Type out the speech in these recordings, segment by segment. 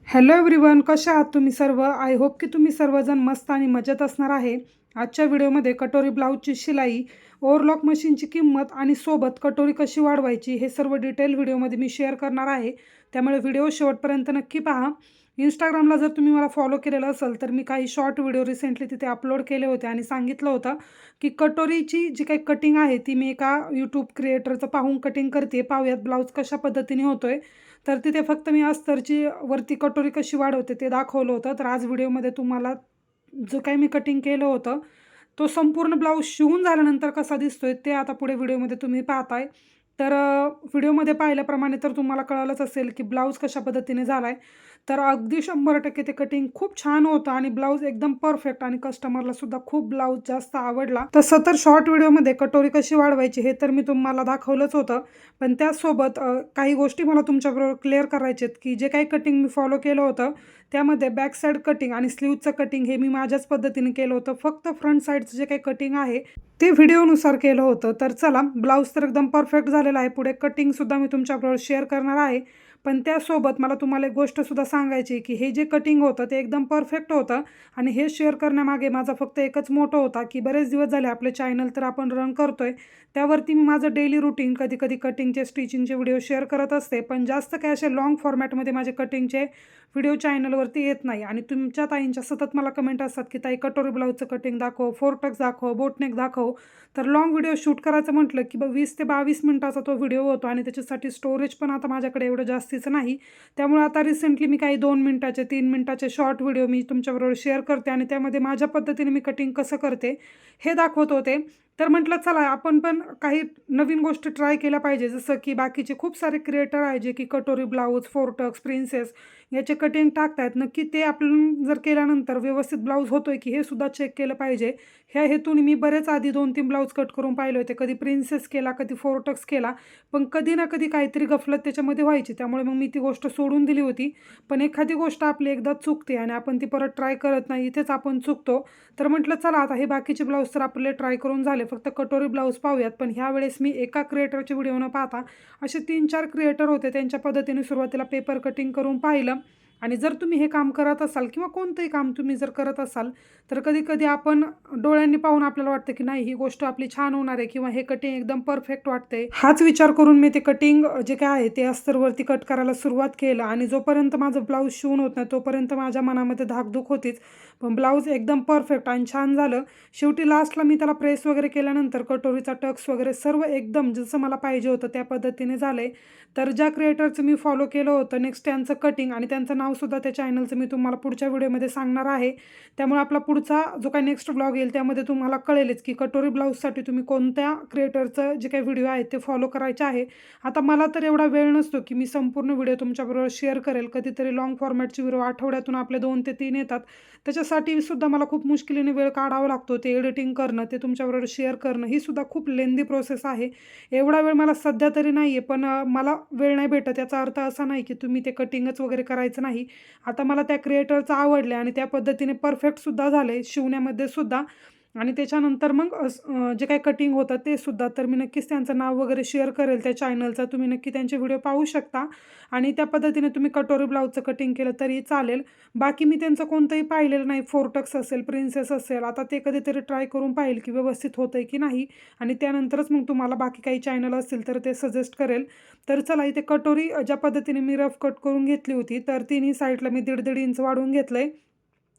Hello everyone, कशा आहात तुम्ही सर्व? आय होप की तुम्ही सर्वजण मस्त आणि मजेत असणार आहे. आजच्या व्हिडिओमध्ये कटोरी ब्लाऊजची शिलाई, ओव्हरलॉक मशीनची किंमत आणि सोबत कटोरी कशी वाढवायची हे सर्व डिटेल व्हिडिओमध्ये मी शेअर करणार आहे. त्यामुळे व्हिडिओ शेवटपर्यंत नक्की पहा. इंस्टाग्रामला जर तुम्ही मला फॉलो केलेलं असेल तर मी काही शॉर्ट व्हिडिओ रिसेंटली तिथे अपलोड केले होते आणि सांगितलं होतं की कटोरीची जी काही कटिंग आहे ती मी एका यूट्यूब क्रिएटरचं पाहून कटिंग करते. पाहूयात ब्लाऊज कशा पद्धतीने होतोय. तर तिथे फक्त मी अस्तरची वरती कटोरी कशी वाढवते ते दाखवलं होतं. तर आज व्हिडिओमध्ये तुम्हाला जो काही मी कटिंग केलं होतं तो संपूर्ण ब्लाऊज शिवून झाल्यानंतर कसा दिसतोय ते आता पुढे व्हिडिओमध्ये तुम्ही पाहताय. तर व्हिडिओमध्ये पाहिल्याप्रमाणे तर तुम्हाला कळालंच असेल की ब्लाऊज कशा पद्धतीने झाला आहे. तर अगदी 100% ते कटिंग खूप छान होतं आणि ब्लाऊज एकदम परफेक्ट आणि कस्टमरला सुद्धा खूप ब्लाऊज जास्त आवडला. तसं तर शॉर्ट व्हिडिओमध्ये कटोरी कशी वाढवायची हे तर मी तुम्हाला दाखवलंच होतं. पण त्याचसोबत काही गोष्टी मला तुमच्याबरोबर क्लिअर करायचे आहेत की जे काही कटिंग मी फॉलो केलं होतं त्यामध्ये बॅक साईड कटिंग आणि स्लीवचं कटिंग हे मी माझ्याच पद्धतीने केलं होतं. फक्त फ्रंट साईडचं जे काही कटिंग आहे ते व्हिडिओनुसार केलं होतं. तर चला, ब्लाऊज तर एकदम परफेक्ट झालेला आहे. पुढे कटिंगसुद्धा मी तुमच्याबरोबर शेअर करणार आहे. पण त्यासोबत मला तुम्हाला एक गोष्टसुद्धा सांगायची आहे की हे जे कटिंग होतं ते एकदम परफेक्ट होतं आणि हे शेअर करण्यामागे माझा फक्त एकच मोटो होता की बरेच दिवस झाले आपले चॅनल तर आपण रन करतोय. त्यावरती मी माझं डेली रुटीन कधी कधी कटिंगचे स्टिचिंगचे व्हिडिओ शेअर करत असते. पण जास्त काय असे लाँग फॉर्मॅटमध्ये माझे कटिंगचे व्हिडिओ चॅनलवरती येत नाही. आणि तुमच्या ताईंच्या सतत मला कमेंट असतात की ताई कटोरी ब्लाऊजचं कटिंग दाखव, फोर टक्स दाखव, बोटनेक दाखव. तर लाँग व्हिडिओ शूट करायचं म्हटलं की 20 ते 22 मिनटाचा तो व्हिडिओ होतो आणि त्याच्यासाठी स्टोरेज पण आता माझ्याकडे एवढं जास्तीचं नाही. त्यामुळे आता रिसेंटली मी काही 2 मिनटाचे 3 मिनटाचे शॉर्ट व्हिडिओ मी तुमच्याबरोबर शेअर करते आणि त्यामध्ये माझ्या पद्धतीने मी कटिंग कसं करते हे दाखवत होते. तर म्हटलं चला आपण पण काही नवीन गोष्टी ट्राय केल्या पाहिजे. जसं की बाकीचे खूप सारे क्रिएटर आहे जे की कटोरी ब्लाऊज, फोर टक्स, प्रिन्सेस याचे कटिंग टाकतायत. नक्की ते आपण जर केल्यानंतर व्यवस्थित ब्लाऊज होतोय की हे सुद्धा चेक केलं पाहिजे. ह्या हेतून मी बरेच आधी 2-3 ब्लाऊज कट करून पाहिले होते. कधी प्रिन्सेस केला, कधी फोर टक्स केला. पण कधी ना कधी काहीतरी गफलत त्याच्यामध्ये व्हायची. त्यामुळे मग मी ती गोष्ट सोडून दिली होती. पण एखादी गोष्ट आपली एकदा चुकते आणि आपण ती परत ट्राय करत नाही, इथेच आपण चुकतो. तर म्हटलं चला आता हे बाकीचे ब्लाऊज तर आपले ट्राय करून झाले, फक्त कटोरी ब्लाऊज पाहूयात. पण ह्यावेळेस मी एका क्रिएटरचे व्हिडिओ न पाहता असे 3-4 क्रिएटर होते त्यांच्या पद्धतीने सुरुवातीला पेपर कटिंग करून पाहिलं. आणि जर तुम्ही हे काम करत असाल किंवा कोणतंही काम तुम्ही जर करत असाल तर कधी कधी आपण डोळ्यांनी पाहून आपल्याला वाटतं की नाही ही गोष्ट आपली छान होणार आहे किंवा हे कटिंग एकदम परफेक्ट वाटते. हाच विचार करून मी ते कटिंग जे काय आहे ते अस्तरवरती कट करायला सुरुवात केलं आणि जोपर्यंत माझं ब्लाऊज शिवून होत नाही तोपर्यंत माझ्या मनामध्ये धाकधूक होतीच. पण ब्लाऊज एकदम परफेक्ट आणि छान झालं. शेवटी लास्टला मी त्याला प्रेस वगैरे केल्यानंतर कटोरीचा टक्स वगैरे सर्व एकदम जसं मला पाहिजे होतं त्या पद्धतीने झालं आहे. तर ज्या क्रिएटरचं मी फॉलो केलं होतं नेक्स्ट त्यांचं कटिंग आणि त्यांचं नावसुद्धा त्या चॅनलचं मी तुम्हाला पुढच्या व्हिडिओमध्ये सांगणार आहे. त्यामुळे आपला पुढचा जो काही नेक्स्ट ब्लॉग येईल त्यामध्ये तुम्हाला कळेलच की कटोरी ब्लाऊजसाठी तुम्ही कोणत्या क्रिएटरचं जे काही व्हिडिओ आहे ते फॉलो करायचे आहे. आता मला तर एवढा वेळ नसतो की मी संपूर्ण व्हिडिओ तुमच्याबरोबर शेअर करेल. कधीतरी लाँग फॉर्मॅटचे व्हिडिओ आठवड्यातून आपले 2 ते 3 येतात. त्याच्यासाठी सुद्धा मला खूप मुश्किलीने वेळ काढावा लागतो. ते एडिटिंग करणं, ते तुमच्याबरोबर शेअर करणं ही सुद्धा खूप लेंदी प्रोसेस आहे. एवढा वेळ मला सध्या तरी नाही आहे. पण मला वेळ नाही भेटत याचा अर्थ असा नाही की तुम्ही ते कटिंगच वगैरे करायचं नाही. आता मला त्या क्रिएटरचं आवडले आणि त्या पद्धतीने परफेक्टसुद्धा झाले शिवण्यामध्ये सुद्धा. आणि त्याच्यानंतर मग जे काही कटिंग होतं ते सुद्धा तर मी नक्कीच त्यांचं नाव वगैरे शेअर करेल त्या चॅनलचं. तुम्ही नक्की त्यांचे व्हिडिओ पाहू शकता आणि त्या पद्धतीने तुम्ही कटोरी ब्लाऊजचं कटिंग केलं तरी चालेल. बाकी मी त्यांचं कोणतंही पाहिलेलं नाही. फोर टक्स असेल, प्रिन्सेस असेल, आता ते कधीतरी ट्राय करून पाहिल की व्यवस्थित होतंय की नाही आणि त्यानंतरच मग तुम्हाला बाकी काही चॅनल असतील तर ते सजेस्ट करेल. तर चला इथे कटोरी ज्या पद्धतीने मी रफ कट करून घेतली होती तर तिन्ही साईडला मी 1.5-1.5 इंच वाढवून घेतलं आहे.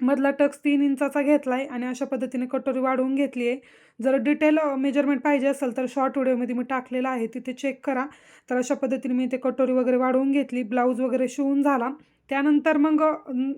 मधला टक्स 3 इंचाचा घेतला आहे आणि अशा पद्धतीने कटोरी वाढवून घेतली आहे. जर डिटेल मेजरमेंट पाहिजे असेल तर शॉर्ट व्हिडिओमध्ये मी टाकलेला आहे, तिथे चेक करा. तर अशा पद्धतीने मी ते कटोरी वगैरे वाढवून घेतली. ब्लाऊज वगैरे शिवून झाला. त्यानंतर मग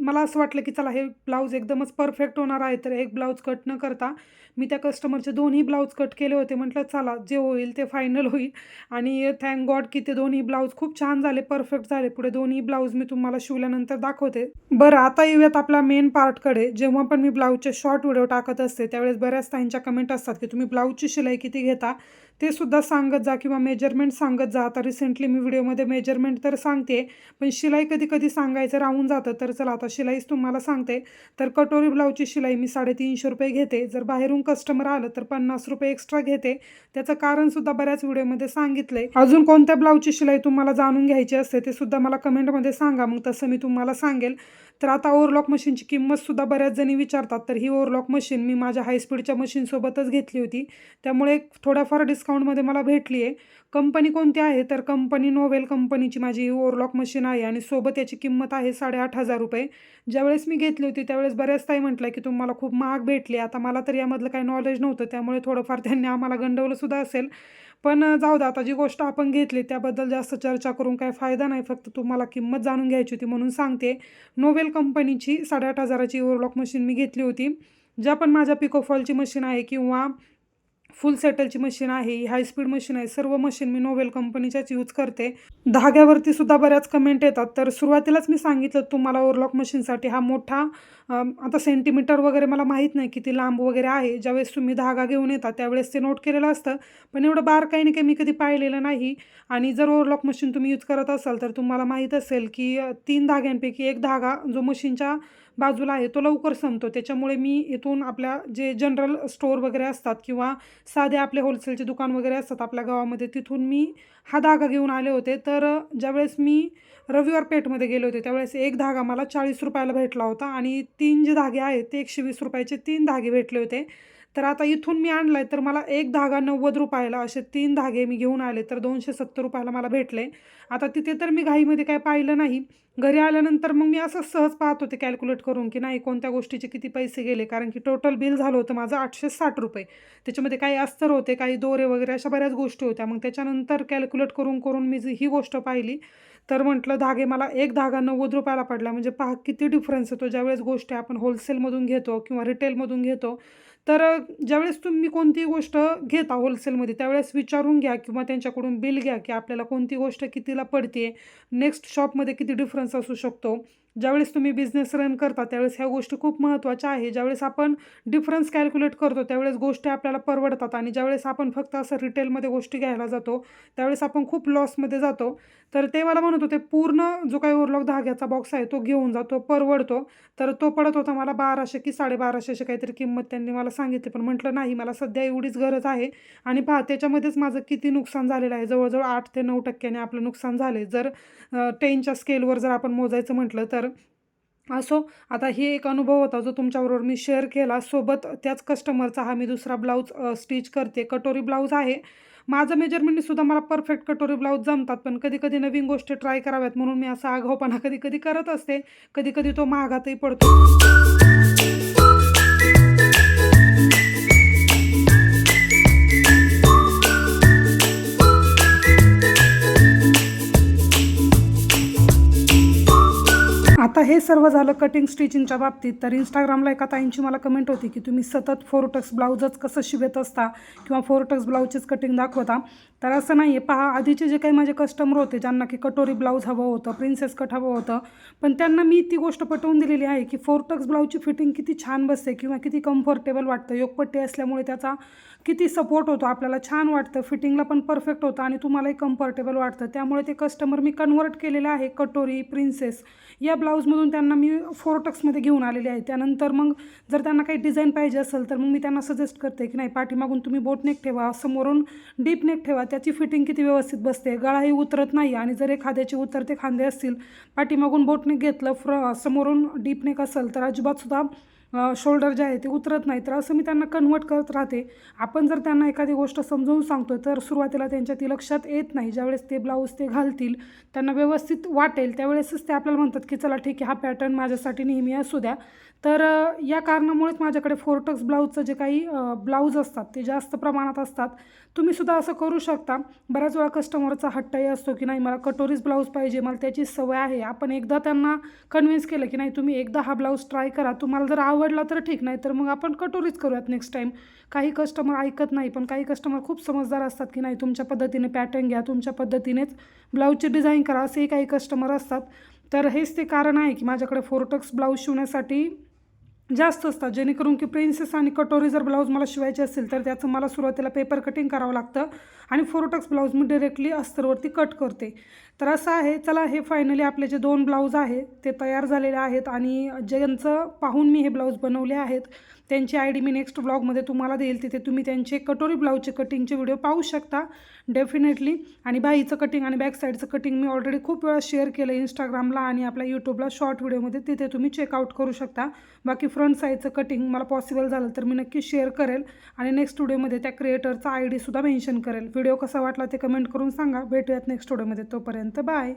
मला असं वाटलं की चला हे ब्लाऊज एकदमच परफेक्ट होणार आहे. तर एक ब्लाऊज कट न करता मी त्या कस्टमरचे 2ही ब्लाऊज कट केले होते. म्हटलं चला जे होईल ते फायनल होईल आणि थँक गॉड की ते 2ही ब्लाऊज खूप छान झाले, परफेक्ट झाले. पुढे 2ही ब्लाऊज मी तुम्हाला शिवल्यानंतर दाखवते. बरं आता येऊयात आपला मेन पार्टकडे. जेव्हा पण मी ब्लाऊजचे शॉर्ट व्हिडिओ टाकत असते त्यावेळेस बऱ्याच ताईंच्या कमेंट असतात की तुम्ही ब्लाऊजची शिलाई किती घेता. ते सुद्धा सांगत जा किंवा मेजरमेंट सांगत जा. आता रिसेंटली मी व्हिडिओमध्ये मेजरमेंट तर सांगते, पण शिलाई कधी कधी सांगायचं राहून जातं. तर चला आता शिलाईच तुम्हाला सांगते. तर कटोरी ब्लाऊजची शिलाई मी 350 रुपये घेते. जर बाहेरून कस्टमर आलं तर 50 रुपये एक्स्ट्रा घेते. त्याचं कारणसुद्धा बऱ्याच व्हिडिओमध्ये सांगितलं आहे. अजून कोणत्या ब्लाऊजची शिलाई तुम्हाला जाणून घ्यायची असते ते सुद्धा मला कमेंटमध्ये सांगा, मग तसं मी तुम्हाला सांगेल. तर आता ओव्हरलॉक मशीनची किंमतसुद्धा बऱ्याच जणी विचारतात. तर ही ओव्हरलॉक मशीन मी माझ्या हायस्पीडच्या मशीनसोबतच घेतली होती, त्यामुळे थोड्याफार डिस्काउंटमध्ये मला भेटली आहे. कंपनी कोणती आहे तर कंपनी नोवेल कंपनीची माझी ओव्हरलॉक मशीन आहे आणि सोबत याची किंमत आहे 8,500 रुपये. ज्यावेळेस मी घेतली होती त्यावेळेस बऱ्याच ताई म्हटलं की तुम्हाला खूप महाग भेटली. आता मला तर यामधलं काही नॉलेज नव्हतं, त्यामुळे थोडंफार त्यांनी आम्हाला गंडवलंसुद्धा असेल. पण जाऊ द्या, आता जी गोष्ट आपण घेतली त्याबद्दल जास्त चर्चा करून काही फायदा नाही. फक्त तुम्हाला किंमत जाणून घ्यायची होती म्हणून सांगते. नोवेल कंपनीची 8,500ची ओव्हरलॉक मशीन मी घेतली होती. ज्या पण माझ्या पिकोफॉलची मशीन आहे किंवा फुल सेटलची मशीन आहे, हाय स्पीड मशीन आहे, सर्व मशीन मी नोवेल कंपनीच्याच यूज करते. धाग्यावरती सुद्धा बऱ्याच कमेंट येतात. तर सुरुवातीलाच मी सांगितलं तुम्हाला ओव्हरलॉक मशीनसाठी हा मोठा आता सेंटीमीटर वगैरे मला माहीत नाही किती लांब वगैरे आहे. ज्यावेळेस तुम्ही धागा घेऊन येता त्यावेळेस ते नोट केलेलं असतं, पण एवढं बारकाईने काही मी कधी पाहिलेलं नाही. आणि जर ओव्हरलॉक मशीन तुम्ही यूज करत असाल तर तुम्हाला माहीत असेल की 3 धाग्यांपैकी एक धागा जो मशीनच्या बाजूला आहे तो लवकर संपतो. त्याच्यामुळे मी इथून आपल्या जे जनरल स्टोअर वगैरे असतात किंवा साधे आपले होलसेलचे दुकान वगैरे असतात आपल्या गावामध्ये, तिथून मी हा धागा घेऊन आले होते. तर ज्यावेळेस मी रविवार पेठमध्ये गेले होते त्यावेळेस एक धागा मला 40 रुपयाला भेटला होता आणि 3 जे धागे आहेत ते 120 रुपयाचे 3 धागे भेटले होते. तर आता इथून मी आणला आहे तर मला एक धागा 90 रुपयाला असे 3 धागे मी घेऊन आले तर 270 रुपयाला मला भेटले. आता तिथे तर मी घाईमध्ये काय पाहिलं नाही. घरी आल्यानंतर मग मी असं सहज पाहत होते कॅल्क्युलेट करून की नाही कोणत्या गोष्टीचे किती पैसे गेले, कारण की टोटल बिल झालं होतं माझं 860 रुपये. त्याच्यामध्ये काही अस्तर होते, काही दोरे वगैरे अशा बऱ्याच गोष्टी होत्या. मग त्याच्यानंतर कॅल्क्युलेट करून करून मी ही गोष्ट पाहिली. तर म्हटलं धागे मला एक धागा 90 रुपयाला पडला. म्हणजे पहा किती डिफरन्स येतो ज्यावेळेस गोष्टी आपण होलसेलमधून घेतो किंवा रिटेलमधून घेतो. तर ज्यावेळेस तुम्ही कोणतीही गोष्ट घेता होलसेलमध्ये त्यावेळेस विचारून घ्या किंवा त्यांच्याकडून बिल घ्या की आपल्याला कोणती गोष्ट कितीला पडते, नेक्स्ट शॉपमध्ये किती डिफरन्स असू शकतो. ज्यावेळेस तुम्ही बिझनेस रन करता त्यावेळेस ह्या गोष्टी खूप महत्त्वाच्या आहे. ज्यावेळेस आपण डिफरन्स कॅल्क्युलेट करतो त्यावेळेस गोष्टी आपल्याला परवडतात आणि ज्यावेळेस आपण फक्त असं रिटेलमध्ये गोष्टी घ्यायला जातो त्यावेळेस आपण खूप लॉसमध्ये जातो. तर ते मला म्हणत होते पूर्ण जो काही ओव्हरलॉक धाग्याचा बॉक्स आहे तो घेऊन जातो, परवडतो. तर तो पडत होता मला 1200 की 1250 अशी काहीतरी किंमत त्यांनी मला सांगितली. पण म्हटलं नाही, मला सध्या एवढीच गरज आहे. आणि पहा त्याच्यामध्येच माझं किती नुकसान झालेलं आहे. जवळजवळ 8 ते 9% आपलं नुकसान झाले जर 10च्या स्केलवर जर आपण मोजायचं म्हटलं तर. असो, आता ही एक अनुभव होता जो तुमच्याबरोबर मी शेअर केला. सोबत त्याच कस्टमरचा हा मी दुसरा ब्लाऊज स्टिच करते. कटोरी ब्लाऊज आहे. माझं मेजरमेंटनीसुद्धा मला परफेक्ट कटोरी ब्लाऊज जमतात, पण कधी कधी नवीन गोष्टी ट्राय कराव्यात म्हणून मी असा आगाऊपणा कधी कधी करत असते. कधी कधी तो महागातही पडतो. आता हे सर्व झालं कटिंग स्टिचिंगच्या बाबतीत. तर इंस्टाग्रामला एका ताईंची मला कमेंट होती की तुम्ही सतत 4 टक्स ब्लाऊजच कसं शिवत असता किंवा 4 टक्स ब्लाऊजचीच कटिंग दाखवता. तर असं नाही आहे. पहा, आधीचे जे काही माझे कस्टमर होते ज्यांना की कटोरी ब्लाऊज हवं होतं, प्रिन्सेस कट हवं होतं, पण त्यांना मी ती गोष्ट पटवून दिलेली आहे की 4 टक्स ब्लाऊजची फिटिंग किती छान बसते किंवा किती कम्फर्टेबल वाटतं. योगपट्टी असल्यामुळे त्याचा किती सपोर्ट होतो, आपल्याला छान वाटतं, फिटिंगला पण परफेक्ट होतं आणि तुम्हालाही कम्फर्टेबल वाटतं. त्यामुळे ते कस्टमर मी कन्वर्ट केलेले आहे कटोरी, प्रिन्सेस या ब्लाऊजमधून त्यांना मी 4 टक्समध्ये घेऊन आलेले आहे. त्यानंतर मग जर त्यांना काही डिझाईन पाहिजे असेल तर मग मी त्यांना सजेस्ट करते की नाही, पाठीमागून तुम्ही बोटनेक ठेवा, समोरून डीप नेक ठेवा, त्याची फिटिंग किती व्यवस्थित बसते, गळाही उतरत नाही. आणि जर एखाद्याचे उतरते खांदे असतील, पाठीमागून बोटनेक घेतलं, समोरून डीप नेक असेल तर अजिबातसुद्धा शोल्डर जे आहे ते उतरत नाही. तर असं मी त्यांना कन्वर्ट करत राहते. आपण जर त्यांना एखादी गोष्ट समजावून सांगतो तर सुरुवातीला त्यांच्या ती लक्षात येत नाही. ज्यावेळेस ते ब्लाऊज ते घालतील, त्यांना व्यवस्थित वाटेल, त्यावेळेसच ते आपल्याला म्हणतात की चला ठीक आहे, हा पॅटर्न माझ्यासाठी नेहमी असू द्या. तर या कारणामुळेच माझ्याकडे 4 टक्स ब्लाऊजचं जे काही ब्लाऊज असतात ते जास्त प्रमाणात असतात. तुम्हीसुद्धा असं करू शकता. बऱ्याच वेळा कस्टमरचा हट्टही असतो की नाही मला कटोरीज ब्लाऊज पाहिजे, मला त्याची सवय आहे. आपण एकदा त्यांना कन्व्हिन्स केलं की नाही तुम्ही एकदा हा ब्लाऊज ट्राय करा, तुम्हाला जर आवडला तर ठीक, नाही तर मग आपण कटोरीच करूयात नेक्स्ट टाईम. काही कस्टमर ऐकत नाही, पण काही कस्टमर खूप समजदार असतात की नाही तुमच्या पद्धतीने पॅटर्न घ्या, तुमच्या पद्धतीनेच ब्लाऊजची डिझाईन करा, असेही काही कस्टमर असतात. तर हेच ते कारण आहे की माझ्याकडे 4 टक्स ब्लाऊज शिवण्यासाठी जास्त असतात, जेणेकरून की प्रिन्सेस आणि कटोरी जर ब्लाऊज मला शिवायचे असेल तर त्याचं मला सुरुवातीला पेपर कटिंग करावं लागतं आणि फोरोटक्स ब्लाऊज मी डायरेक्टली अस्तरवरती कट करते. तर असं आहे. चला, हे फायनली आपले जे 2 ब्लाऊज आहेत ते तयार झालेले आहेत आणि ज्यांचं पाहून मी हे ब्लाऊज बनवले आहेत त्यांची आय डी मी नेक्स्ट ब्लॉगमध्ये तुम्हाला देईल. तिथे तुम्ही त्यांचे कटोरी ब्लाऊजचे कटिंगचे व्हिडिओ पाहू शकता डेफिनेटली. आणि बाहीचं कटिंग आणि बॅक साईडचं कटिंग मी ऑलरेडी खूप वेळा शेअर केलं इंस्टाग्रामला आणि आपल्या यूट्यूबला शॉर्ट व्हिडिओमध्ये, तिथे तुम्ही चेकआउट करू शकता. बाकी फ्रंट साईडचं कटिंग मला पॉसिबल झालं तर मी नक्की शेअर करेल आणि नेक्स्ट व्हिडिओमध्ये त्या क्रिएटरचा आय डीसुद्धा मेन्शन करेल. व्हिडिओ कसा वाटला ते कमेंट करून सांगा. भेटूयात नेक्स्ट व्हिडिओमध्ये. तोपर्यंत बाय.